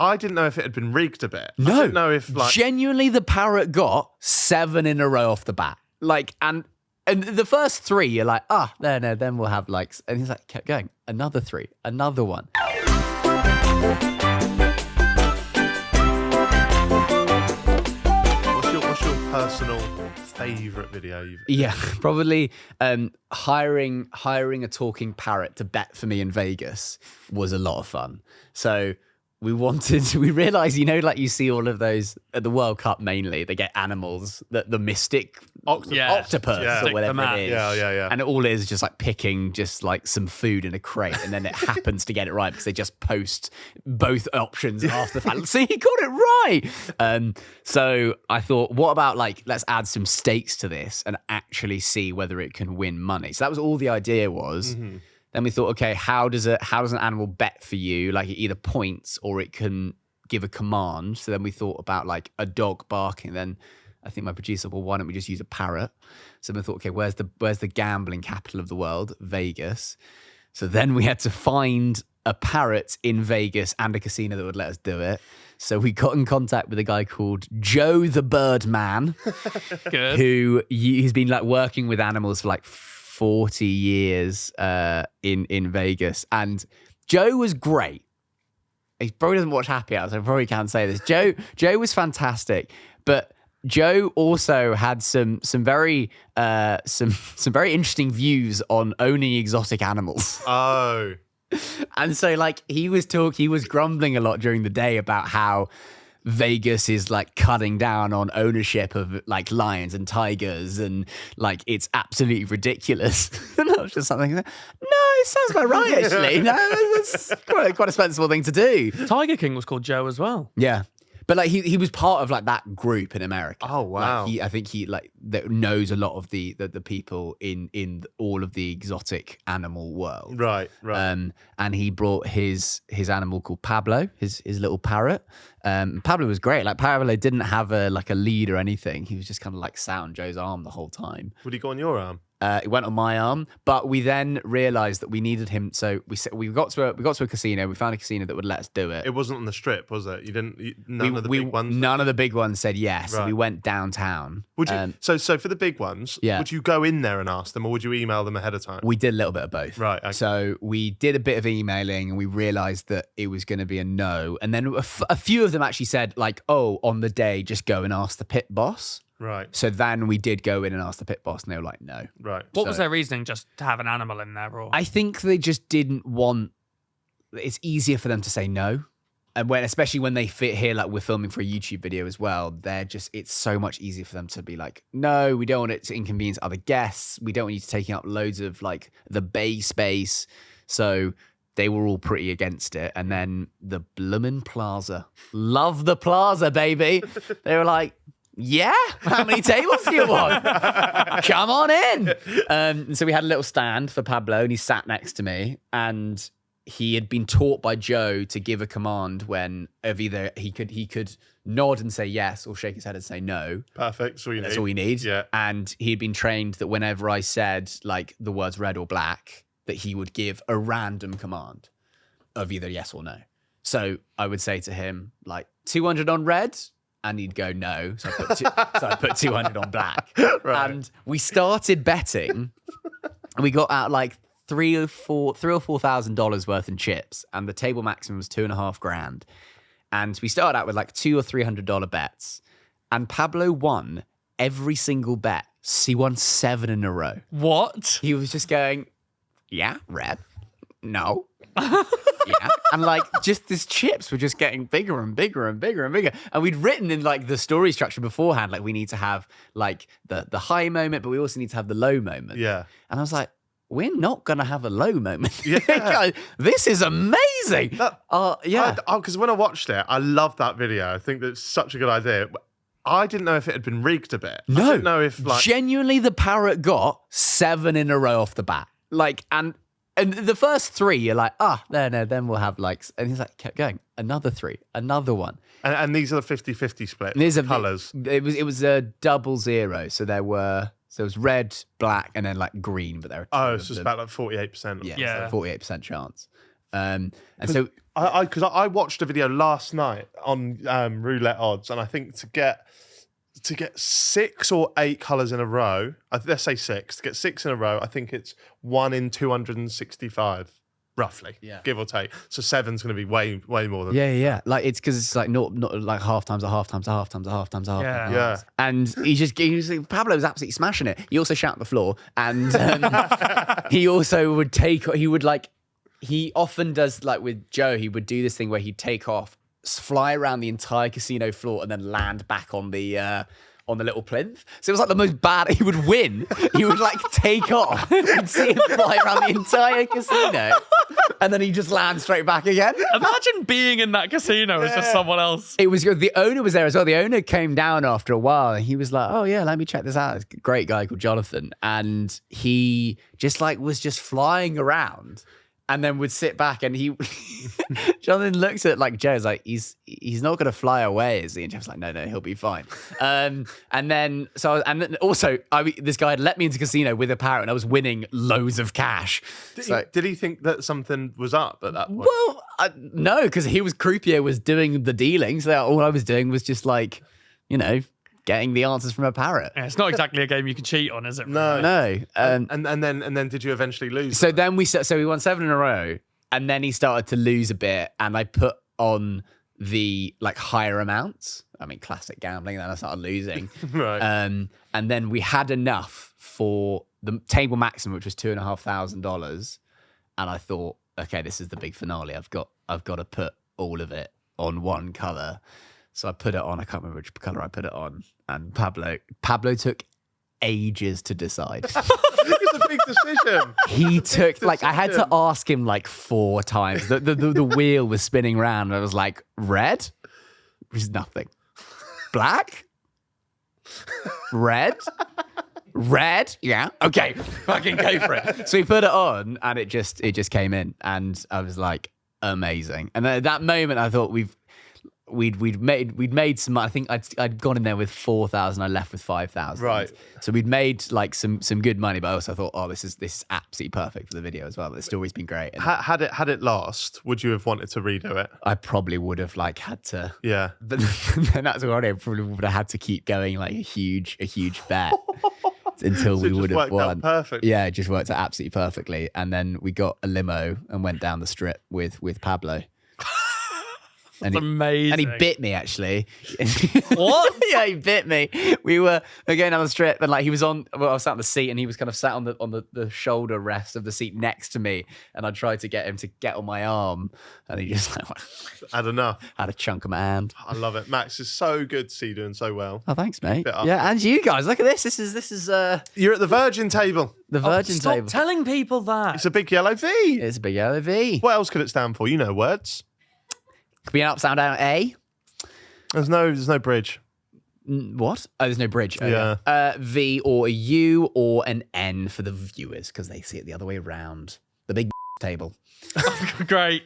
I didn't know if it had been rigged a bit. No. I didn't know if like genuinely the Parrot got 7 in a row off the bat. Like, and the first 3, you're like, no, then we'll have like, and he's like, kept going, another 3, another one. What's your personal favourite video you've Yeah, probably hiring a talking parrot to bet for me in Vegas was a lot of fun. So we realized, like you see all of those at the World Cup mainly, they get animals, the mystic octopus or whatever it is. Yeah. And all it is just like picking just like some food in a crate, and then it happens to get it right because they just post both options after the fact. See, he got it right. So I thought, what about like, let's add some stakes to this and actually see whether it can win money. So that was all the idea was. Mm-hmm. Then we thought, okay, how does an animal bet for you? Like, it either points or it can give a command. So then we thought about like a dog barking. Then I think my producer, well, why don't we just use a parrot? So we thought, okay, where's the gambling capital of the world? Vegas. So then we had to find a parrot in Vegas and a casino that would let us do it. So we got in contact with a guy called Joe the Birdman, Good. He's been like working with animals for like 40 years in Vegas, and Joe was great. He probably doesn't watch Happy Hour, so I probably can't say this. Joe was fantastic, but Joe also had some very interesting views on owning exotic animals. Oh. And so like he was grumbling a lot during the day about how Vegas is like cutting down on ownership of like lions and tigers, and like it's absolutely ridiculous. And I was just something, no, it sounds about right actually. No, it's quite a sensible thing to do. Tiger King was called Joe as well. Yeah. But like he was part of like that group in America. Oh wow! Like, I think he like that knows a lot of the people in all of the exotic animal world. Right. And he brought his animal called Pablo, his little parrot. Pablo was great. Like Pablo didn't have a lead or anything. He was just kind of like sat on Joe's arm the whole time. Would he go on your arm? It went on my arm, but we then realized that we needed him. So we got to a casino. We found a casino that would let us do it. It wasn't on the Strip, was it? None of the big ones. None of the big ones said yes. Right. So we went downtown. Would you? So for the big ones, would you go in there and ask them, or would you email them ahead of time? We did a little bit of both. Right. Okay. So we did a bit of emailing, and we realized that it was going to be a no. And then a few of them actually said like, "Oh, on the day, just go and ask the pit boss." Right. So then we did go in and ask the pit boss, and they were like, no. Right. What was their reasoning? Just to have an animal in there? Or? I think they just didn't want... It's easier for them to say no. And especially when they fit here, like we're filming for a YouTube video as well, it's so much easier for them to be like, no, we don't want it to inconvenience other guests. We don't want you to taking up loads of like the bay space. So they were all pretty against it. And then the bloomin' Plaza. Love the Plaza, baby. They were like, yeah, how many tables do you want? Come on in. So we had a little stand for Pablo, and he sat next to me, and he had been taught by Joe to give a command when of either he could nod and say yes, or shake his head and say no. Perfect. That's all you need. Yeah. And he had been trained that whenever I said like the words red or black, that he would give a random command of either yes or no. So I would say to him like 200 on red. And he'd go no, so I put 200 on black. Right. And we started betting, and we got out like $3,000 or $4,000 worth in chips, and the table maximum was $2,500. And we started out with like $200 or $300 bets, and Pablo won every single bet. He won 7 in a row. What? He was just going, yeah, red, no. Yeah, and like just these chips were just getting bigger and bigger and bigger and bigger, and we'd written in like the story structure beforehand, like we need to have like the high moment, but we also need to have the low moment. Yeah. And I was like, we're not gonna have a low moment. Yeah. This is amazing. Yeah, because when I watched it, I loved that video. I think that's such a good idea. I didn't know if it had been rigged a bit. No, I didn't know if like genuinely the Parrot got 7 in a row off the bat, like and the first 3, you're like, no, then we'll have like, and he's like, kept going, another 3, another one. And these are the 50-50 split colours. It was a 0-0. So there was red, black, and then like green, but there are so it's about like 48%. Yeah. 48% chance. And so Because I watched a video last night on roulette odds, and I think to get 6 or 8 colours in a row, let's say 6, to get 6 in a row, I think it's 1 in 265. Roughly, give or take. So 7's going to be way more than Yeah. Like it's because it's like not like half times a half times a half times a half times a half. Yeah. Yeah. And Pablo was absolutely smashing it. He also shot the floor, and he also would he often does, like with Joe, he would do this thing where he'd take off, fly around the entire casino floor, and then land back on the little plinth. So it was like the most bad. He would win. He would like take off. You'd see him fly around the entire casino, and then he'd just land straight back again. Imagine being in that casino as just someone else. It was the owner was there as well. The owner came down after a while, and he was like, "Oh yeah, let me check this out." It's a great guy called Jonathan, and he just like was just flying around. And then would sit back, and Jonathan looks at like Joe's like he's not gonna fly away, is he? And Joe's like, no, he'll be fine. And then also this guy had let me into the casino with a parrot, and I was winning loads of cash. Did he think that something was up at that point? Well, no, because croupier was doing the dealing, so all I was doing was just like, getting the answers from a parrot. Yeah, it's not exactly a game you can cheat on, is it? No. No. And then did you eventually lose? So then we won 7 in a row, and then he started to lose a bit, and I put on the like higher amounts. I mean, classic gambling. Then I started losing. Right. And then we had enough for the table maximum, which was $2,500, and I thought, okay, this is the big finale. I've got to put all of it on one color. So I put it on. I can't remember which color I put it on. And Pablo took ages to decide. It's a big decision. He took like I had to ask him like 4 times. The wheel was spinning round. I was like, red, which is nothing. Black, red, yeah, okay, fucking go for it. So we put it on, and it just came in, and I was like, amazing. And then at that moment, I thought we'd made some. I think I'd gone in there with 4,000. I left with 5,000. Right. So we'd made like some good money, but I also thought, oh, this is absolutely perfect for the video as well. The story's been great. And Had it lost, would you have wanted to redo it? I probably would have like had to. Yeah. But then that's what I probably would have had to keep going like a huge bet until So we it just would have worked out won. perfect. Yeah, it just worked out absolutely perfectly. And then we got a limo and went down the strip with Pablo. That's amazing. And he bit me, actually. What? Yeah, he bit me. We were going down the strip, and like I was sat on the seat, and he was kind of sat on the shoulder rest of the seat next to me, and I tried to get him to get on my arm, and he just like Had enough. had a chunk of my hand. I love it. Max, it's so good to see you doing so well. Oh, thanks, mate. Bit up. Yeah, and you guys, look at this. This is You're at the Virgin table. the Virgin Stop table. telling people that. It's a big yellow V. It's a big yellow V. What else could it stand for? You know words. Could be an upside down A. There's no bridge. What? Oh, there's no bridge. Oh, Yeah. V or a U or an N for the viewers because they see it the other way around. The big table. Great.